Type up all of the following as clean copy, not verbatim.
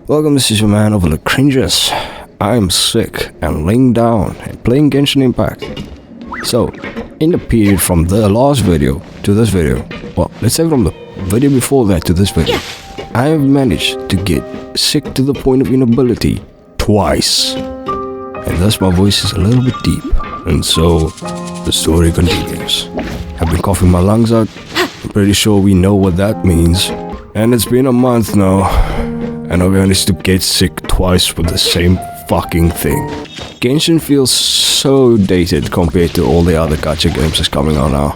Welcome, this is your man over the cringes. I am sick and laying down and playing Genshin Impact. So, in the period from the last video to this video, well, let's say from the video before that to this video, I have managed to get sick to the point of inability twice. And thus my voice is a little bit deep. And so, the story continues. I've been coughing my lungs out. I'm pretty sure we know what that means. And it's been a month now. And I managed to get sick twice with the same fucking thing. Genshin feels so dated compared to all the other gacha games that's coming out now.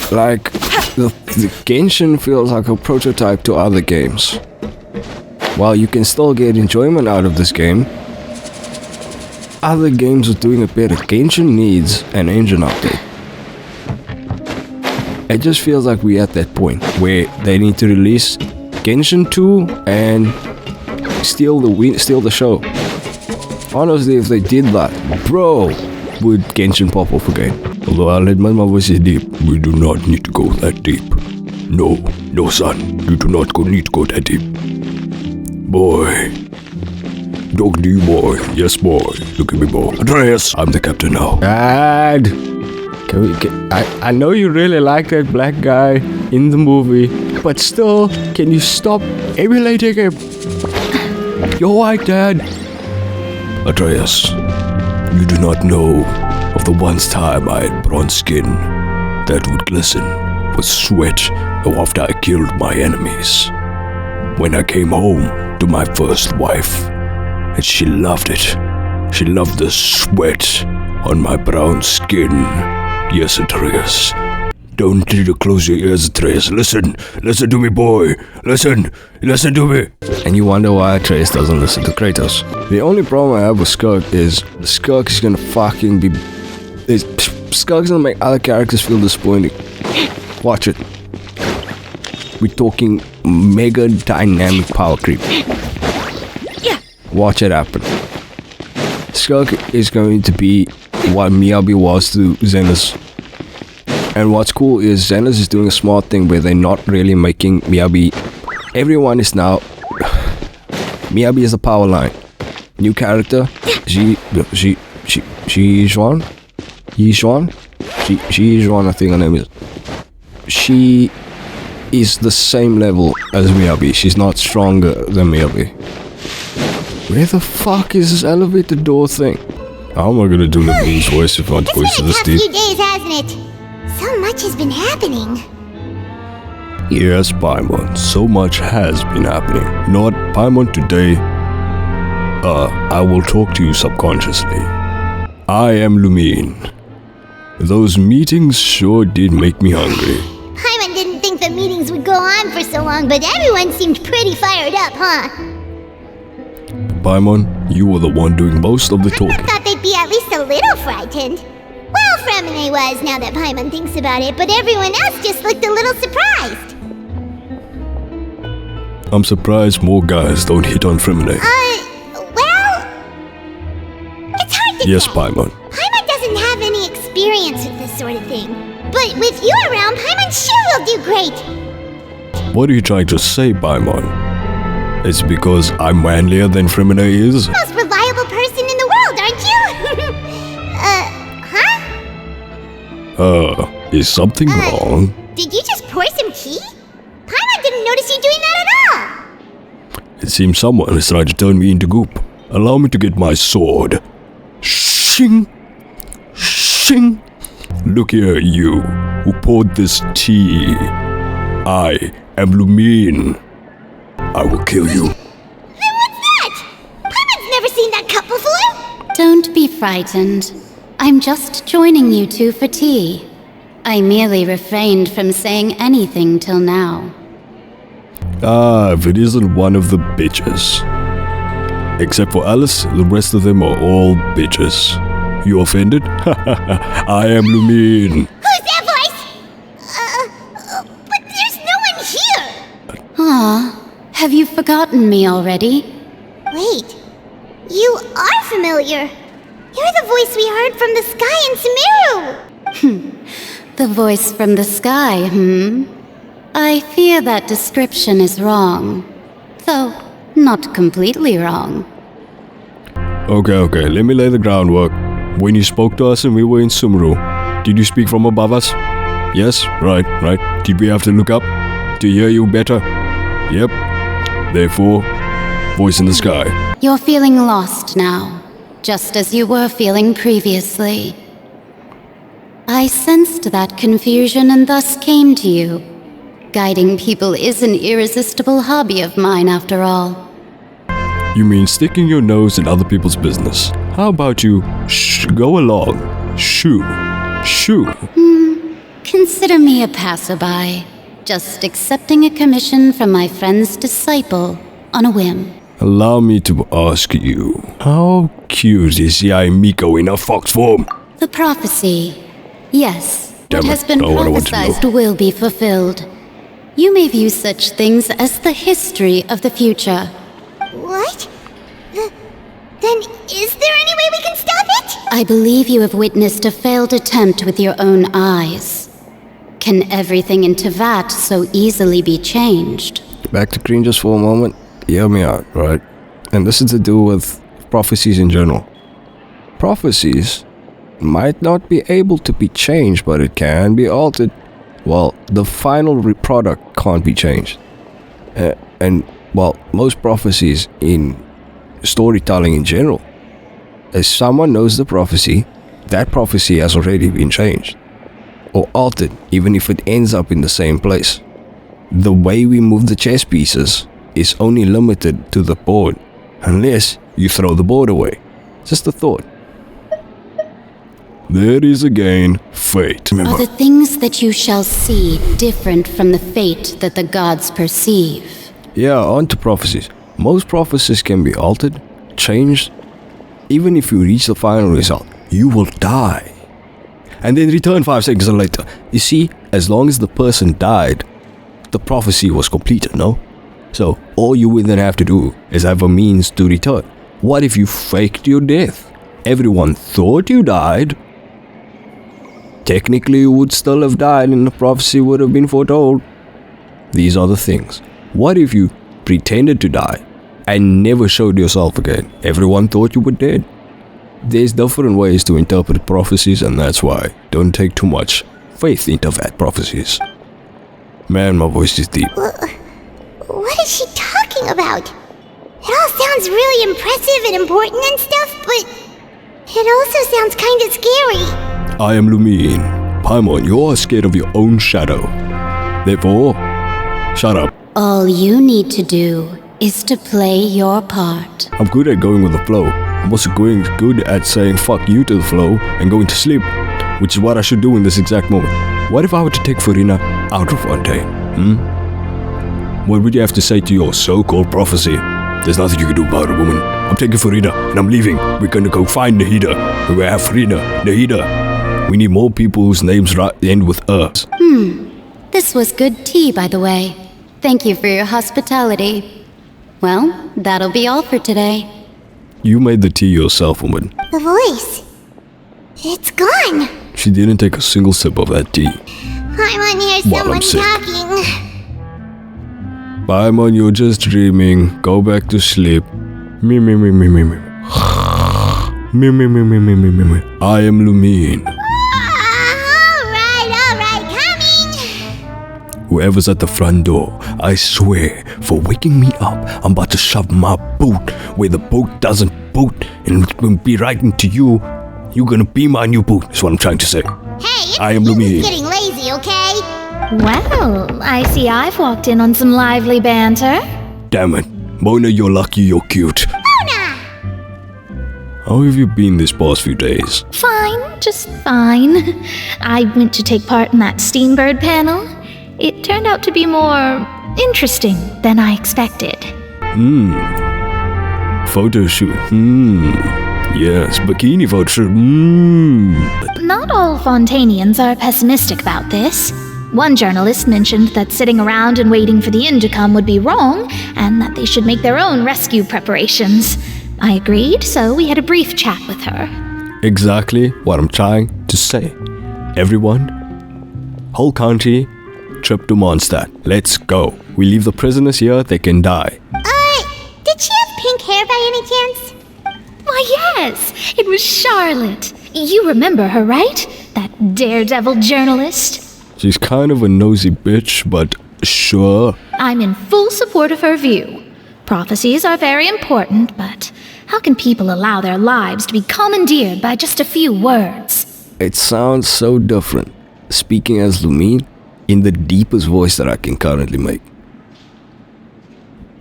Like, the Genshin feels like a prototype to other games. While you can still get enjoyment out of this game, other games are doing it better. Genshin needs an engine update. It just feels like we're at that point where they need to release Genshin 2 and steal the show. Honestly, if they did that, bro, would Genshin pop off again? Although I'll admit my voice is deep. We do not need to go that deep. No son, you do not need to go that deep. Boy. Dog D boy. Yes boy. Look at me boy. Andreas, I'm the captain now. Dad! I know you really like that black guy in the movie, but still, can you stop emulating him? You're white, Dad. Andreas, you do not know of the once time I had bronze skin that would glisten with sweat after I killed my enemies. When I came home to my first wife, and she loved it. She loved the sweat on my brown skin. Yes, Atreus. Don't need to close your ears, Atreus. Listen to me, boy. Listen to me. And you wonder why Atreus doesn't listen to Kratos. The only problem I have with Skirk is Skirk is gonna fucking be... Skirk's gonna make other characters feel disappointing. Watch it. We're talking mega dynamic power creep. Watch it happen. Skirk is going to be what Miyabi was to Zenith. And what's cool is Zenith is doing a smart thing where they're not really making Miyabi... Everyone is now... Miyabi is the power line. New character. Yizhuan, I think her name is. She is the same level as Miyabi. She's not stronger than Miyabi. Where the fuck is this elevator door thing? How am I gonna do LUMINE's voice if my voice is this deep? It's been a tough few days, hasn't it? So much has been happening. Yes, Paimon, so much has been happening. Not Paimon today. I will talk to you subconsciously. I am LUMINE. Those meetings sure did make me hungry. Paimon didn't think the meetings would go on for so long, but everyone seemed pretty fired up, huh? Paimon, you were the one doing most of the talking. I thought they'd be at least a little frightened. Well, Fremine was, now that Paimon thinks about it, but everyone else just looked a little surprised. I'm surprised more guys don't hit on Fremine. Well... It's hard to Yes, say. Paimon. Paimon doesn't have any experience with this sort of thing. But with you around, Paimon sure will do great. What are you trying to say, Paimon? It's because I'm manlier than Fremine is? Most reliable person in the world, aren't you? Is something wrong? Did you just pour some tea? Paimon didn't notice you doing that at all. It seems someone is trying to turn me into goop. Allow me to get my sword. Shing! Shing! Look here, you, who poured this tea. I am LUMINE. I will kill you. Then what's that? Paimon's never seen that cup before. Don't be frightened. I'm just joining you two for tea. I merely refrained from saying anything till now. If it isn't one of the bitches. Except for Alice, the rest of them are all bitches. You offended? I am LUMINE. Who's that voice? But there's no one here. Aw, have you forgotten me already? Wait, you are familiar. You're the voice we heard from the sky in Sumeru. The voice from the sky, I fear that description is wrong. Though, not completely wrong. Okay, let me lay the groundwork. When you spoke to us and we were in Sumru, did you speak from above us? Yes, right. Did we have to look up to hear you better? Yep. Therefore, voice in the sky. You're feeling lost now, just as you were feeling previously. I sensed that confusion and thus came to you. Guiding people is an irresistible hobby of mine, after all. You mean sticking your nose in other people's business? How about you go along? Shoo. Consider me a passerby, just accepting a commission from my friend's disciple on a whim. Allow me to ask you, how cute is Yai Miko in her fox form? The prophecy. Yes, Damn what it, has been not what I want to know. prophesized will be fulfilled. You may view such things as the history of the future. What? Then is there any way we can stop it? I believe you have witnessed a failed attempt with your own eyes. Can everything in Tevat so easily be changed? Back to green just for a moment. Hear me out, right? And this is to do with prophecies in general. Prophecies might not be able to be changed, but it can be altered. Well, the final product can't be changed. Most prophecies in storytelling in general, as someone knows the prophecy, that prophecy has already been changed or altered, even if it ends up in the same place. The way we move the chess pieces is only limited to the board, unless you throw the board away. Just a thought. There is again fate. Remember. Are the things that you shall see different from the fate that the gods perceive? Yeah, on to prophecies. Most prophecies can be altered, changed. Even if you reach the final result, you will die. And then return 5 seconds later. You see, as long as the person died, the prophecy was completed, no? So, all you would then have to do is have a means to return. What if you faked your death? Everyone thought you died. Technically, you would still have died and the prophecy would have been foretold. These are the things. What if you pretended to die and never showed yourself again? Everyone thought you were dead. There's different ways to interpret prophecies, and that's why don't take too much faith into that prophecies. Man, my voice is deep. What is she talking about? It all sounds really impressive and important and stuff, but it also sounds kind of scary. I am Lumine. Paimon, you are scared of your own shadow. Therefore, shut up. All you need to do is to play your part. I'm good at going with the flow. I'm also good at saying fuck you to the flow and going to sleep, which is what I should do in this exact moment. What if I were to take Furina out of one day? What would you have to say to your so-called prophecy? There's nothing you can do about it, woman. I'm taking Furina and I'm leaving. We're gonna go find Nahida. We're gonna have Furina, Nahida. We need more people whose names end with us. This was good tea, by the way. Thank you for your hospitality. Well, that'll be all for today. You made the tea yourself, woman. The voice. It's gone. She didn't take a single sip of that tea. I'm on here, While I'm someone sick. talking. Paimon, you're just dreaming. Go back to sleep. Me. Me. I am Lumine. Alright, coming. Whoever's at the front door, I swear, for waking me up, I'm about to shove my boot where the boat doesn't boot and it will be right into you. You're gonna be my new boot, is what I'm trying to say. Hey, I am you're Lumine. just getting lazy, okay? Well, I see I've walked in on some lively banter. Damn it. Mona, you're lucky you're cute. Mona! How have you been this past few days? Fine, just fine. I went to take part in that Steambird panel. It turned out to be more interesting than I expected. Photo shoot. Yes, bikini photo shoot. But Not all Fontanians are pessimistic about this. One journalist mentioned that sitting around and waiting for the end to come would be wrong, and that they should make their own rescue preparations. I agreed, so we had a brief chat with her. exactly what I'm trying to say. Everyone, whole country, trip to Mondstadt. Let's go. We leave the prisoners here, they can die. Did she have pink hair by any chance? Why, yes, it was Charlotte. You remember her, right? That daredevil journalist. She's kind of a nosy bitch, but sure. I'm in full support of her view. Prophecies are very important, but how can people allow their lives to be commandeered by just a few words? It sounds so different, speaking as Lumine, in the deepest voice that I can currently make.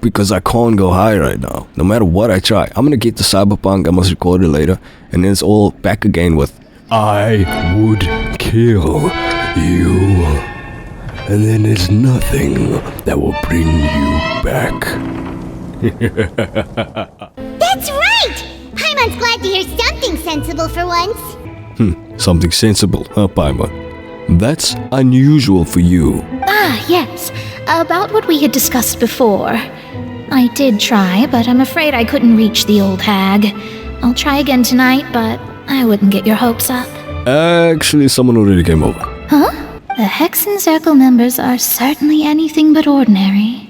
Because I can't go high right now, no matter what I try. I'm gonna get to Cyberpunk, I must record it later, and then it's all back again with I would kill you. And then there's nothing that will bring you back. That's right! Paimon's glad to hear something sensible for once. Something sensible, huh, Paimon? That's unusual for you. Ah, yes. About what we had discussed before. I did try, but I'm afraid I couldn't reach the old hag. I'll try again tonight, but I wouldn't get your hopes up. Actually, someone already came over. Huh? The Hexen Circle members are certainly anything but ordinary.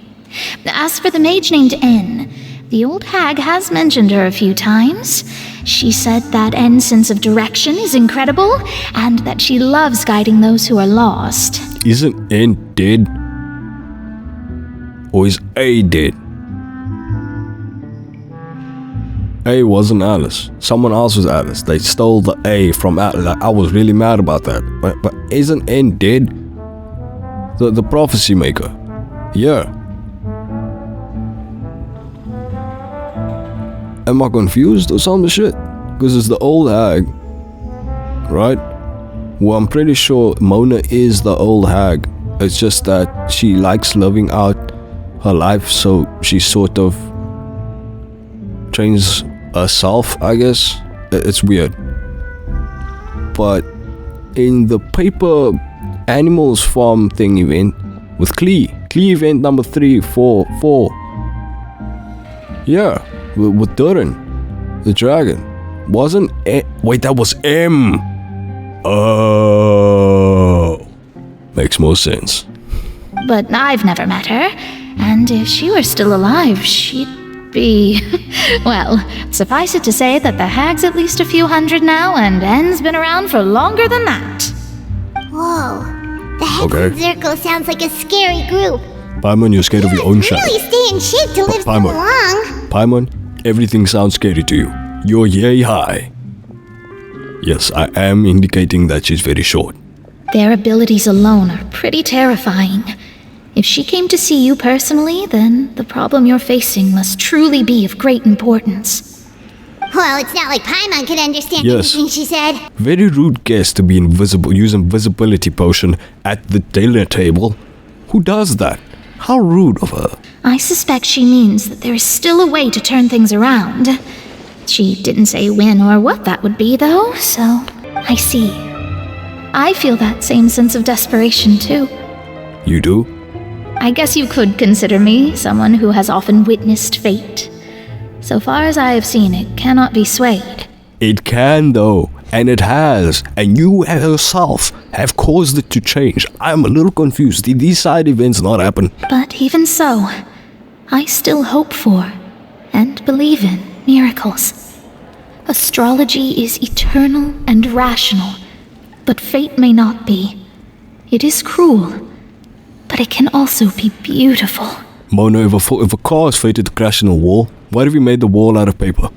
As for the mage named N, the old hag has mentioned her a few times. She said that N's sense of direction is incredible, and that she loves guiding those who are lost. Isn't N dead? Or is A dead? A wasn't Alice. Someone else was Alice. They stole the A from Alice. I was really mad about that. But isn't N dead? The prophecy maker. Yeah. Am I confused or some shit? Because it's the old hag. Right? Well, I'm pretty sure Mona is the old hag. It's just that she likes living out her life, so she sort of trains herself, I guess. It's weird. But in the paper animals farm thing event with Klee event number 3, 4. Yeah, with Durin, the dragon. Wasn't wait, that was M. Oh, makes more sense. But I've never met her, and if she were still alive, she'd be... Well, suffice it to say that the hag's at least a few hundred now, and N's been around for longer than that. Whoa, the Hexen Circle sounds like a scary group. Paimon, you're scared of your own shadow. Really stay in shape to live so long. Paimon, everything sounds scary to you. You're yay high. Yes, I am indicating that she's very short. Their abilities alone are pretty terrifying. If she came to see you personally, then the problem you're facing must truly be of great importance. Well, it's not like Paimon could understand anything she said. Very rude guest to be invisible, use invisibility potion at the dinner table. Who does that? How rude of her. I suspect she means that there is still a way to turn things around. She didn't say when or what that would be, though, so I see. I feel that same sense of desperation, too. You do? I guess you could consider me someone who has often witnessed fate. So far as I have seen, it cannot be swayed. It can, though, and it has, and you yourself have caused it to change. I'm a little confused. Did these side events not happen? But even so, I still hope for, and believe in, miracles. Astrology is eternal and rational, but fate may not be. It is cruel, but it can also be beautiful. Mona, if a car is fated to crash in a wall, why have you made the wall out of paper?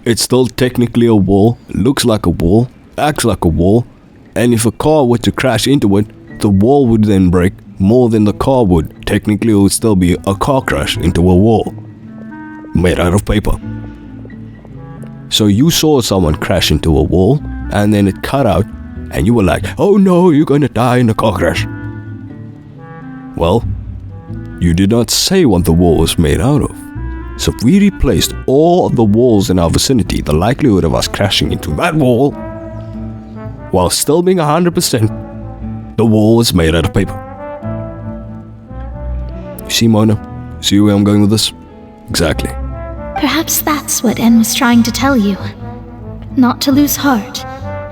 It's still technically a wall, looks like a wall, acts like a wall, and if a car were to crash into it, the wall would then break more than the car would. Technically, it would still be a car crash into a wall, made out of paper. So you saw someone crash into a wall, and then it cut out, and you were like, oh no, you're gonna die in a car crash. Well, you did not say what the wall was made out of. So if we replaced all of the walls in our vicinity, the likelihood of us crashing into that wall, while still being 100%, the wall is made out of paper. You see, Mona? See where I'm going with this? Exactly. Perhaps that's what N was trying to tell you. Not to lose heart,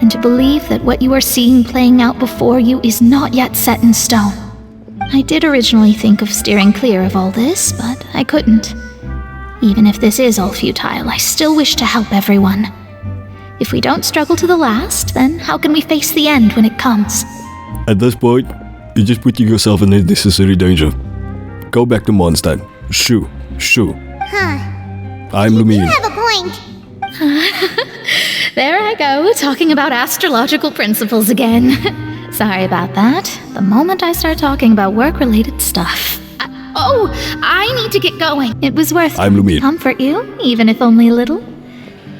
and to believe that what you are seeing playing out before you is not yet set in stone. I did originally think of steering clear of all this, but I couldn't. Even if this is all futile, I still wish to help everyone. If we don't struggle to the last, then how can we face the end when it comes? At this point, you're just putting yourself in unnecessary danger. Go back to Mondstadt. Shoo. Huh. I'm You Lumine. have a point. There I go, talking about astrological principles again. Sorry about that. The moment I start talking about work-related stuff. I need to get going. It was worth I'm Lumine. comfort you, even if only a little.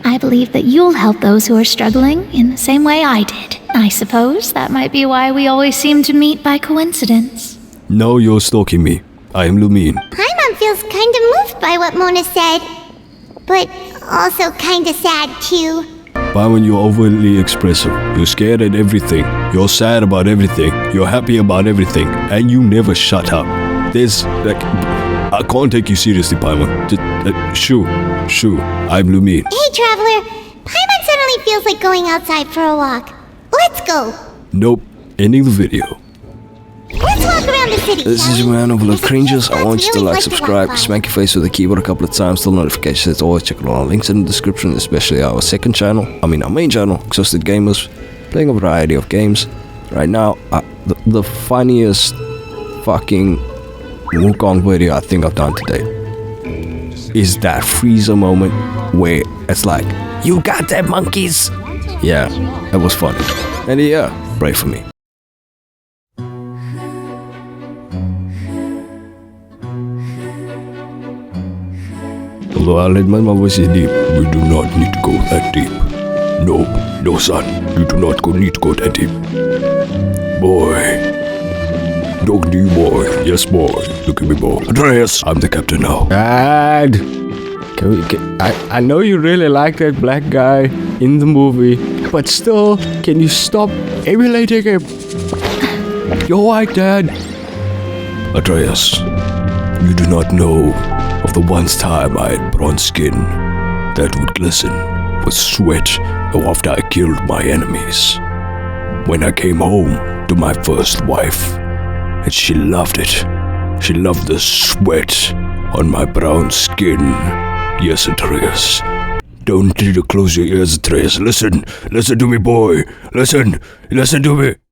I believe that you'll help those who are struggling in the same way I did. I suppose that might be why we always seem to meet by coincidence. No, you're stalking me. I am Lumine. Paimon feels kind of moved by what Mona said, but also kind of sad too. Paimon, you're overly expressive. You're scared at everything. You're sad about everything. You're happy about everything. And you never shut up. I can't take you seriously, Paimon. Shoo. I'm Lumine. Hey, Traveler. Paimon suddenly feels like going outside for a walk. Let's go. Nope. Ending the video. Let's walk around the city. This shall is we? your man of There's a Cringes. few I want you spots to really like, close to subscribe, Wi-Fi. smack your face with the keyboard a couple of times, tell notifications. Always check out our links in the description, especially our second channel. I mean our main channel, Exhausted Gamers, playing a variety of games. Right now, the funniest fucking Wukong video I think I've done today is that freezer moment where it's like, you got that, monkeys! Yeah, it was funny. And yeah, pray for me. Although I'll admit my voice is deep, we do not need to go that deep. No son, you do not need to go that deep. Boy. Talking to you, boy. Yes, boy. Look at me, boy. Andreas, I'm the captain now. Dad! I know you really like that black guy in the movie, but still, can you stop emulating him? You're white, Dad. Andreas, you do not know of the once time I had bronze skin that would glisten with sweat after I killed my enemies. When I came home to my first wife, and she loved it. She loved the sweat on my brown skin. Yes, Andreas. Don't need to close your ears, Andreas. Listen to me, boy. Listen to me.